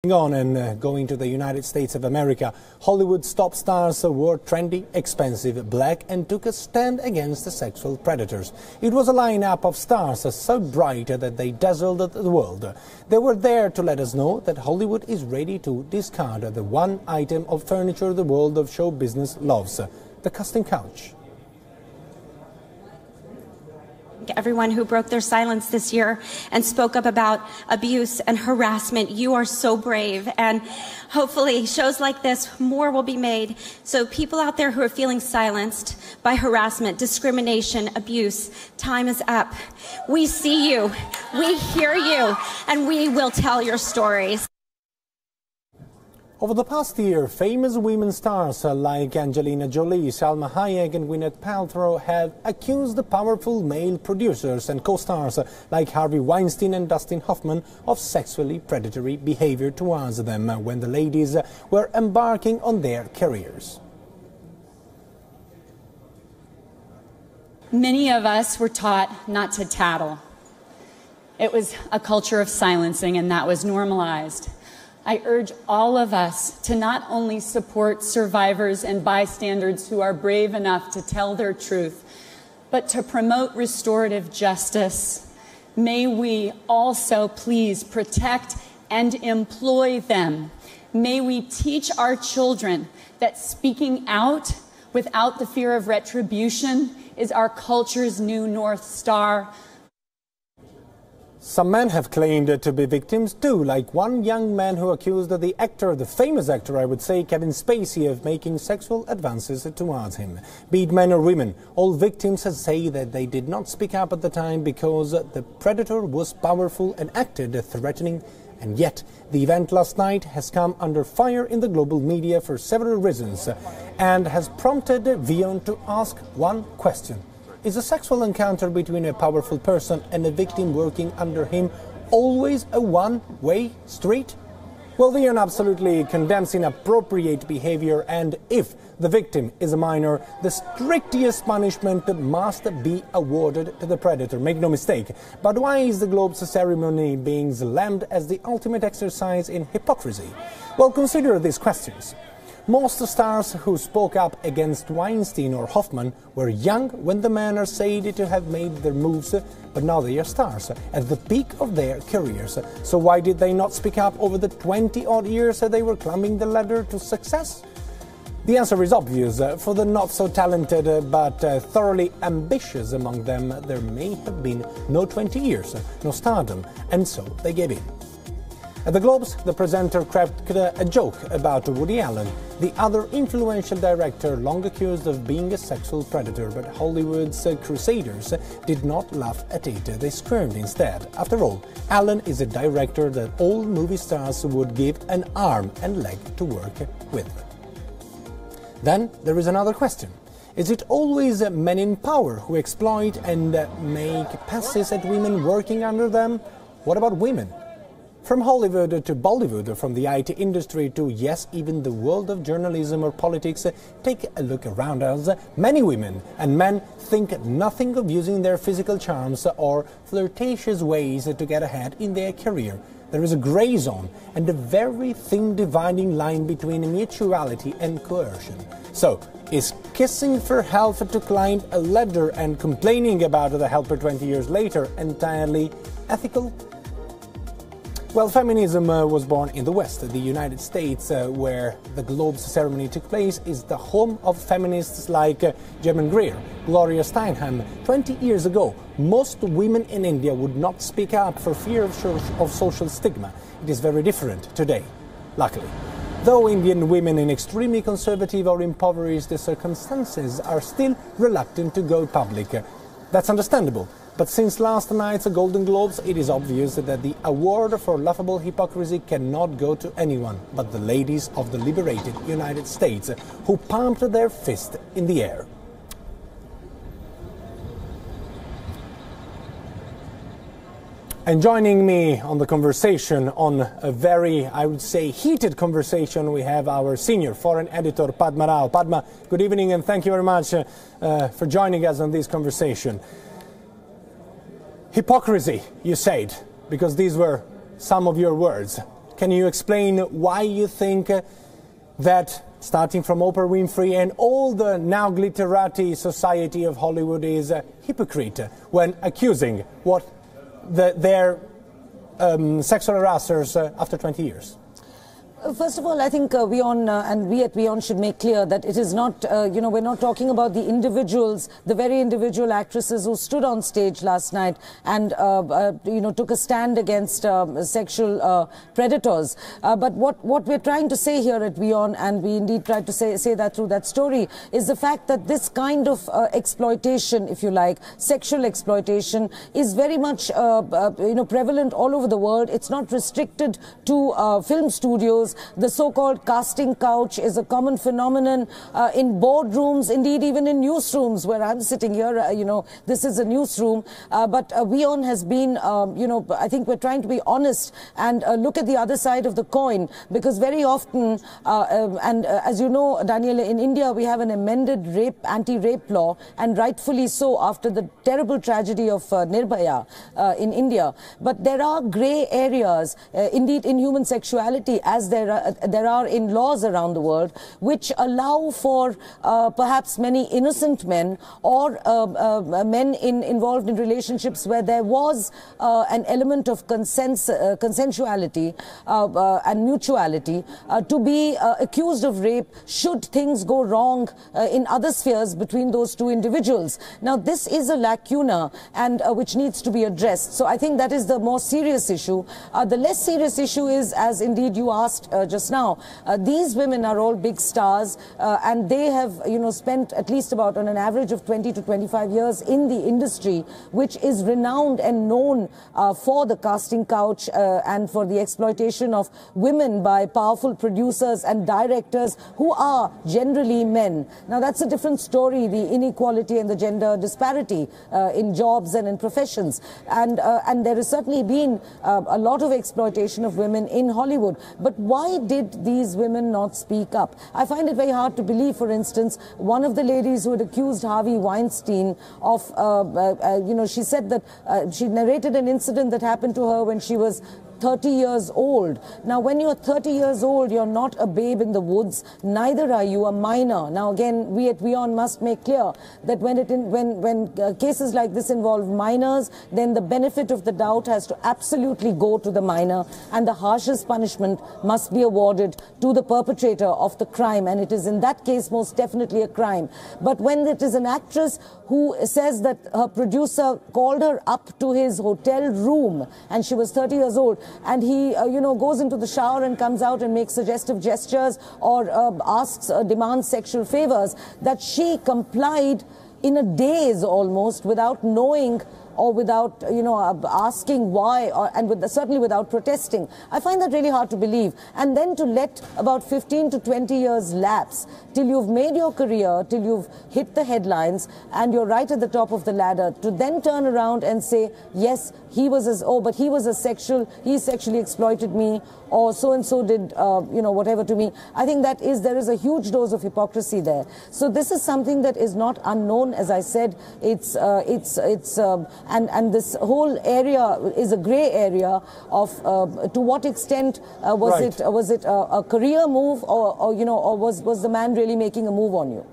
On and going to the United States of America, Hollywood's top stars wore trendy, expensive, black and took a stand against the sexual predators. It was a lineup of stars so bright that they dazzled the world. They were there to let us know that Hollywood is ready to discard the one item of furniture the world of show business loves, the casting couch. Everyone who broke their silence this year and spoke up about abuse and harassment. You are so brave, and hopefully shows like this, more will be made. So people out there who are feeling silenced by harassment, discrimination, abuse, time is up. We see you, we hear you, and we will tell your stories. Over the past year, famous women stars like Angelina Jolie, Salma Hayek and Gwyneth Paltrow have accused the powerful male producers and co-stars like Harvey Weinstein and Dustin Hoffman of sexually predatory behavior towards them when the ladies were embarking on their careers. Many of us were taught not to tattle. It was a culture of silencing, and that was normalized. I urge all of us to not only support survivors and bystanders who are brave enough to tell their truth, but to promote restorative justice. May we also please protect and employ them. May we teach our children that speaking out without the fear of retribution is our culture's new North Star. Some men have claimed to be victims too, like one young man who accused the famous actor, I would say, Kevin Spacey, of making sexual advances towards him. Be it men or women, all victims say that they did not speak up at the time because the predator was powerful and acted threatening. And yet, the event last night has come under fire in the global media for several reasons and has prompted Vion to ask one question. Is a sexual encounter between a powerful person and a victim working under him always a one-way street? Well, Vion absolutely condemns inappropriate behavior, and if the victim is a minor, the strictest punishment must be awarded to the predator, make no mistake. But why is the Globes ceremony being slammed as the ultimate exercise in hypocrisy? Well, consider these questions. Most stars who spoke up against Weinstein or Hoffman were young when the men are said to have made their moves, but now they are stars at the peak of their careers. So why did they not speak up over the 20-odd years they were climbing the ladder to success? The answer is obvious. For the not-so-talented but thoroughly ambitious among them, there may have been no 20 years, no stardom, and so they gave in. At the Globes, the presenter cracked a joke about Woody Allen, the other influential director long accused of being a sexual predator, but Hollywood's crusaders did not laugh at it. They squirmed instead. After all, Allen is a director that all movie stars would give an arm and leg to work with. Then there is another question. Is it always men in power who exploit and make passes at women working under them? What about women? From Hollywood to Bollywood, from the IT industry to, yes, even the world of journalism or politics, take a look around us. Many women and men think nothing of using their physical charms or flirtatious ways to get ahead in their career. There is a grey zone and a very thin dividing line between mutuality and coercion. So, is kissing for help to climb a ladder and complaining about the helper 20 years later entirely ethical? Well, feminism was born in the West. The United States, where the Globes ceremony took place, is the home of feminists like Germaine Greer, Gloria Steinem. 20 years ago, most women in India would not speak up for fear of social stigma. It is very different today, luckily. Though Indian women in extremely conservative or impoverished circumstances are still reluctant to go public. That's understandable. But since last night's Golden Globes, it is obvious that the award for laughable hypocrisy cannot go to anyone but the ladies of the liberated United States, who pumped their fist in the air. And joining me on the conversation, on a very, I would say, heated conversation, we have our senior foreign editor, Padma Rao. Padma, good evening and thank you very much for joining us on this conversation. Hypocrisy, you said, because these were some of your words. can you explain why you think that, starting from Oprah Winfrey and all the now glitterati society of Hollywood, is a hypocrite when accusing their sexual harassers after 20 years? First of all, I think WION and we at WION should make clear that it is not, we're not talking about the individuals, the very individual actresses who stood on stage last night and, took a stand against sexual predators. But what we're trying to say here at WION, and we indeed tried to say that through that story, is the fact that this kind of exploitation, if you like, sexual exploitation, is very much, prevalent all over the world. It's not restricted to film studios. The so-called casting couch is a common phenomenon in boardrooms, indeed even in newsrooms where I'm sitting here. This is a newsroom. But WION has been, I think we're trying to be honest and look at the other side of the coin, because very often, as you know, Daniel, in India we have an amended anti-rape law, and rightfully so, after the terrible tragedy of Nirbhaya in India. But there are grey areas, indeed, in human sexuality, as there are in laws around the world, which allow for perhaps many innocent men or men involved in relationships where there was an element of consensuality and mutuality to be accused of rape should things go wrong in other spheres between those two individuals. Now, this is a lacuna and which needs to be addressed. So I think that is the more serious issue. The less serious issue is, as indeed you asked just now, these women are all big stars and they have, spent at least about on an average of 20 to 25 years in the industry, which is renowned and known for the casting couch and for the exploitation of women by powerful producers and directors who are generally men. Now, that's a different story, the inequality and the gender disparity in jobs and in professions. And there has certainly been a lot of exploitation of women in Hollywood. But why did these women not speak up? I find it very hard to believe, for instance, one of the ladies who had accused Harvey Weinstein of, she said that she narrated an incident that happened to her when she was 30 years old. Now, when you're 30 years old, you're not a babe in the woods, neither are you a minor. Now, again, we at WION must make clear that when cases like this involve minors, then the benefit of the doubt has to absolutely go to the minor, and the harshest punishment must be awarded to the perpetrator of the crime, and it is in that case most definitely a crime. But when it is an actress who says that her producer called her up to his hotel room and she was 30 years old, and he, goes into the shower and comes out and makes suggestive gestures or demands sexual favors, that she complied in a daze almost, without knowing or without, asking why, and certainly without protesting. I find that really hard to believe. And then to let about 15 to 20 years lapse till you've made your career, till you've hit the headlines, and you're right at the top of the ladder, to then turn around and say, yes, he sexually exploited me, or so-and-so did, whatever to me. I think there is a huge dose of hypocrisy there. So this is something that is not unknown, as I said. And this whole area is a grey area of to what extent was it a career move, or was the man really making a move on you?